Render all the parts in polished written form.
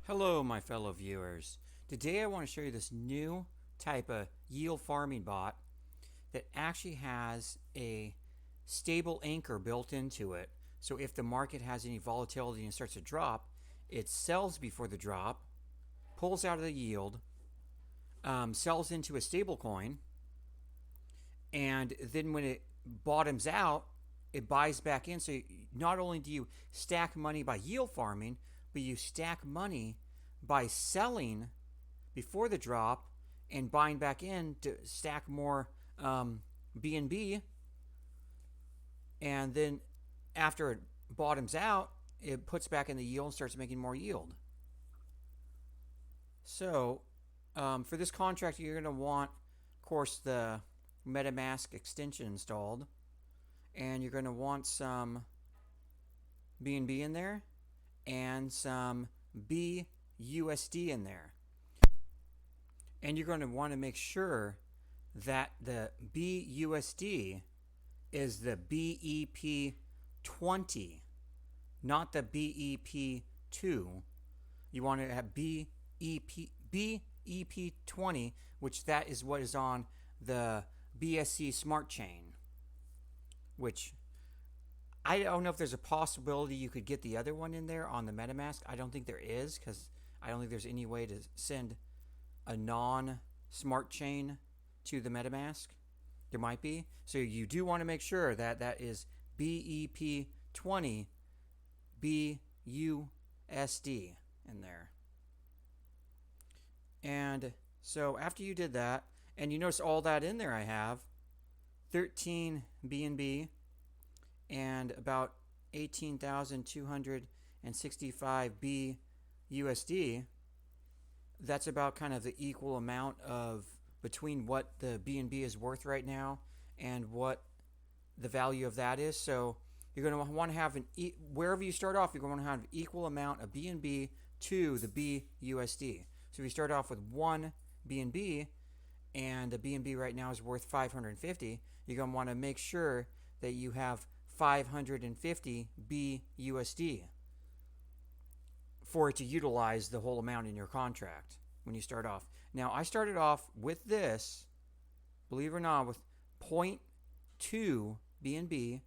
Hello, my fellow viewers. Today I want to show you this new type of yield farming bot that actually has a stable anchor built into it. So if the market has any volatility and starts to drop, it sells before the drop, pulls out of the yield, sells into a stable coin, and then when it bottoms out, it buys back in. So not only do you stack money by yield farming, but you stack money by selling before the drop and buying back in to stack more BNB. And then after it bottoms out, it puts back in the yield and starts making more yield. So for this contract, you're going to want, of course, the metamask extension installed. And you're going to want some BNB in there and some BUSD in there. And you're going to want to make sure that the BUSD is the BEP20, not the BEP2. You want to have BEP20, which that is what is on the BSC smart chain, which I don't know if there's a possibility you could get the other one in there on the MetaMask. I don't think there is, because I don't think there's any way to send a non-smart chain to the MetaMask. There might be. So you do want to make sure that that is BEP20 BUSD in there. And so after you did that, and you notice all that in there, I have 13 BNB and about 18,265 BUSD. That's about kind of the equal amount of between what the BNB is worth right now and what the value of that is. So you're going to want to have wherever you start off, you're going to have an equal amount of BNB to the BUSD. So if you start off with 1 BNB and the BNB right now is worth 550, you're going to want to make sure that you have 550 BUSD for it to utilize the whole amount in your contract when you start off. Now, I started off with this, believe it or not, with 0.2 BNB,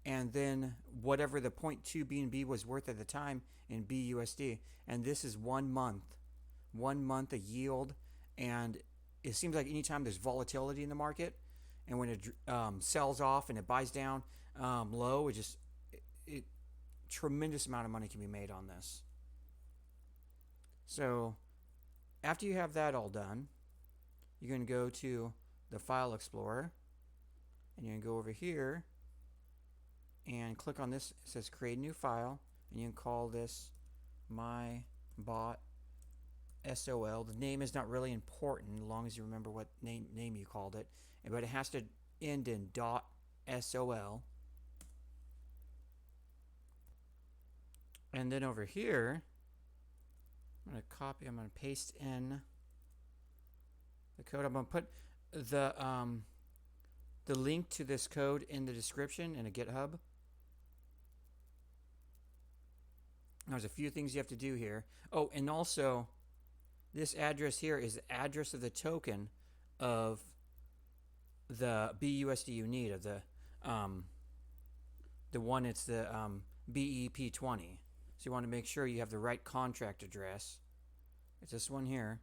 and then whatever the 0.2 BNB was worth at the time in BUSD. And this is 1 month. 1 month a yield. And it seems like anytime there's volatility in the market, and when it sells off and it buys down low, it tremendous amount of money can be made on this. So after you have that all done, you're going to go to the File Explorer, and you're going to go over here and click on this. It says Create a New File, and you can call this My Bot SOL. The name is not really important as long as you remember what name you called it, but it has to end in .sol. And then over here, I'm going to paste in the code. I'm going to put the link to this code in the description in a GitHub. There's a few things you have to do here. Oh, and also, this address here is the address of the token of the BUSD you need, of the one, it's the BEP20. So you want to make sure you have the right contract address. It's this one here.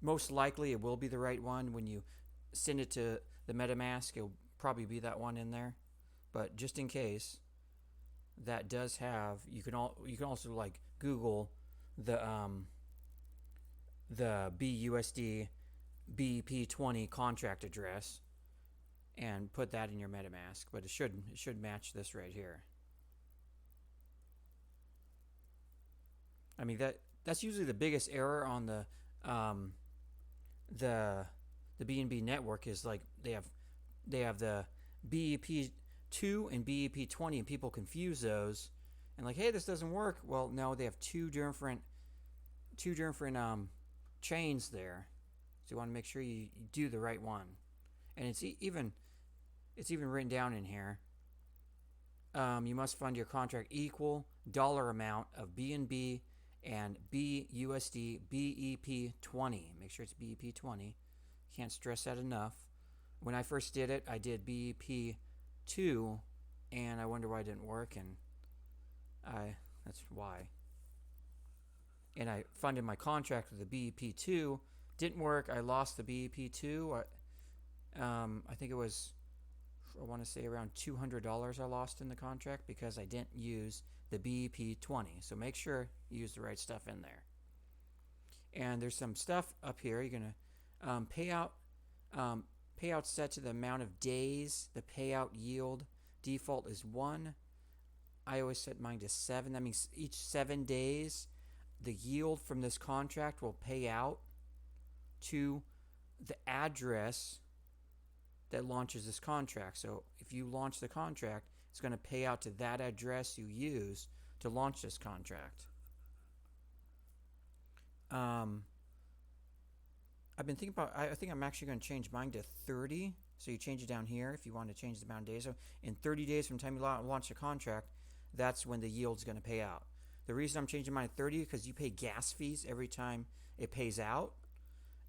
Most likely it will be the right one. When you send it to the MetaMask, it'll probably be that one in there. But just in case, that does have, you can also like Google the BUSD BEP20 contract address and put that in your MetaMask, but it should match this right here. I mean, that's usually the biggest error on the BNB network, is like they have the BEP2 and BEP20, and people confuse those and like, hey, this doesn't work. Well, no, they have two different chains there. So you want to make sure you do the right one. And it's even written down in here. you must fund your contract equal dollar amount of BNB and BUSD BEP20. Make sure it's BEP20. Can't stress that enough. When I first did it, I did BEP2, and I wonder why it didn't work, and that's why. And I funded my contract with the BEP2. Didn't work. I lost the BEP2. I think it was, I want to say around $200 I lost in the contract because I didn't use the BEP20. So make sure you use the right stuff in there. And there's some stuff up here. You're going to payout set to the amount of days. The payout yield default is 1. I always set mine to 7. That means each 7 days, the yield from this contract will pay out to the address that launches this contract. So if you launch the contract, it's going to pay out to that address you use to launch this contract. I've been thinking about, I think I'm actually going to change mine to 30. So you change it down here if you want to change the amount of days. So in 30 days from the time you launch the contract, that's when the yield's going to pay out. The reason I'm changing mine to 30 is because you pay gas fees every time it pays out,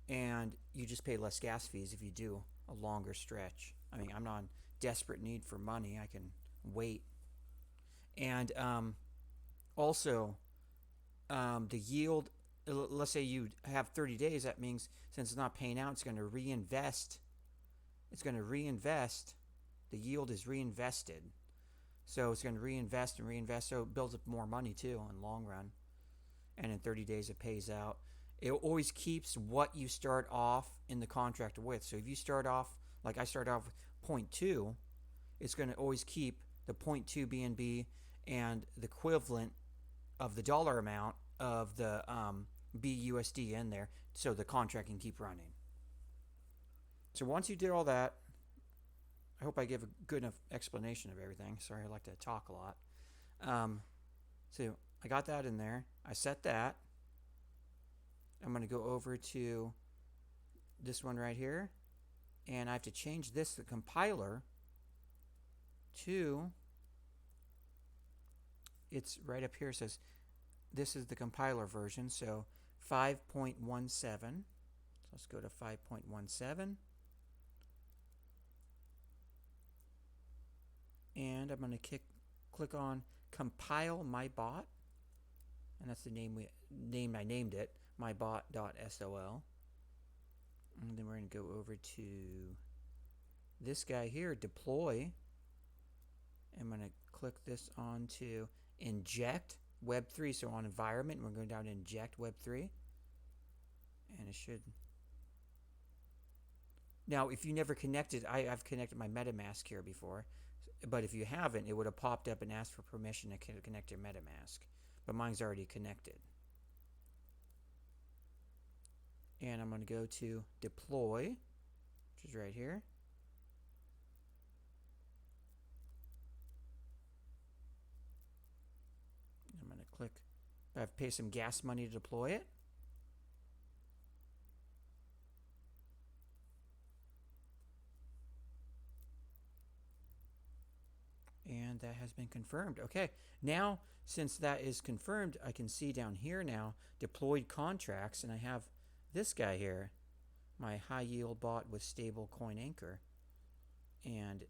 and you just pay less gas fees if you do a longer stretch. I mean, I'm not in desperate need for money. I can wait. And also, the yield, let's say you have 30 days, that means since it's not paying out, it's going to reinvest. It's going to reinvest. The yield is reinvested. So it's going to reinvest and reinvest, so it builds up more money too in the long run. And in 30 days it pays out. It always keeps what you start off in the contract with. So if you start off, like I started off with 0.2, it's going to always keep the 0.2 BNB and the equivalent of the dollar amount of the BUSD in there, so the contract can keep running. So once you did all that, I hope I give a good enough explanation of everything. Sorry, I like to talk a lot. So I got that in there. I set that. I'm going to go over to this one right here, and I have to change this, the compiler, to, it's right up here. It says this is the compiler version, so 5.17. So let's go to 5.17. And I'm going to click on compile my bot, and that's the name I named it, mybot.sol. And then we're going to go over to this guy here, deploy. I'm going to click this on to inject Web3. So on environment, we're going down to inject Web3, and it should. Now, if you never connected, I've connected my MetaMask here before. But if you haven't, it would have popped up and asked for permission to connect your MetaMask. But mine's already connected. And I'm going to go to deploy, which is right here. I'm going to click, I have to pay some gas money to deploy it. And that has been confirmed. Okay, now since that is confirmed, I can see down here now deployed contracts, and I have this guy here, my high yield bot with stable coin anchor. And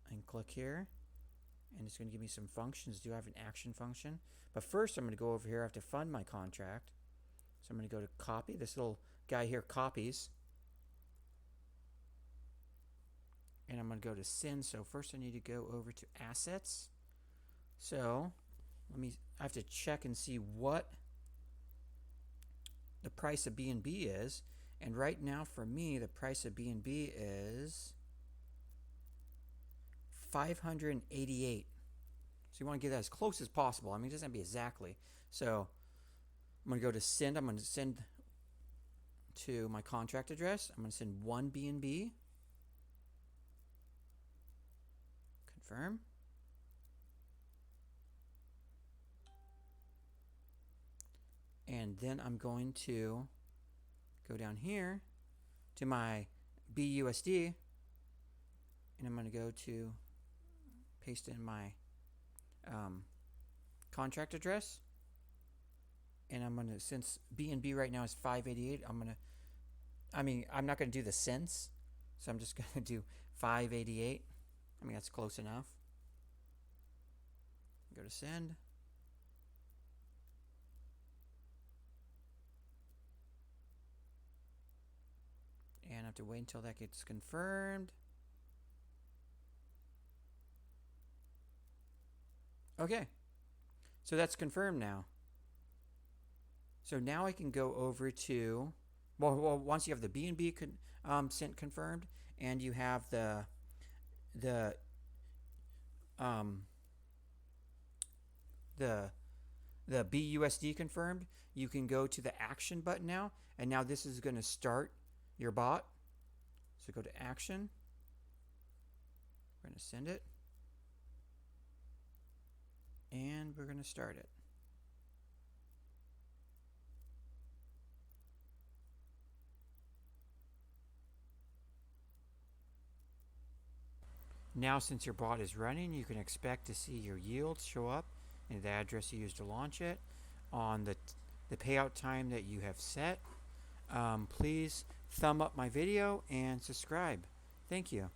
I can click here, and it's going to give me some functions. Do I have an action function? But first I'm going to go over here. I have to fund my contract. So I'm going to go to copy. This little guy here copies. And I'm going to go to send. So first I need to go over to assets. So I have to check and see what the price of BNB is. And right now for me, the price of BNB is 588. So you want to get that as close as possible. I mean, it doesn't have to be exactly. So I'm going to go to send. I'm going to send to my contract address. I'm going to send 1 BNB. Confirm. And then I'm going to go down here to my BUSD, and I'm going to go to paste in my contract address. And I'm gonna, since BNB right now is 588, I'm not gonna do the cents, so I'm just gonna do 588. I mean, that's close enough. Go to send. And I have to wait until that gets confirmed. Okay, so that's confirmed now. So now I can go over to, once you have the BNB sent confirmed, and you have the um, the BUSD confirmed, you can go to the action button now, and now this is going to start your bot. So go to action. We're going to send it, and we're going to start it. Now, since your bot is running, you can expect to see your yields show up and the address you used to launch it on the payout time that you have set. Please thumb up my video and subscribe. Thank you.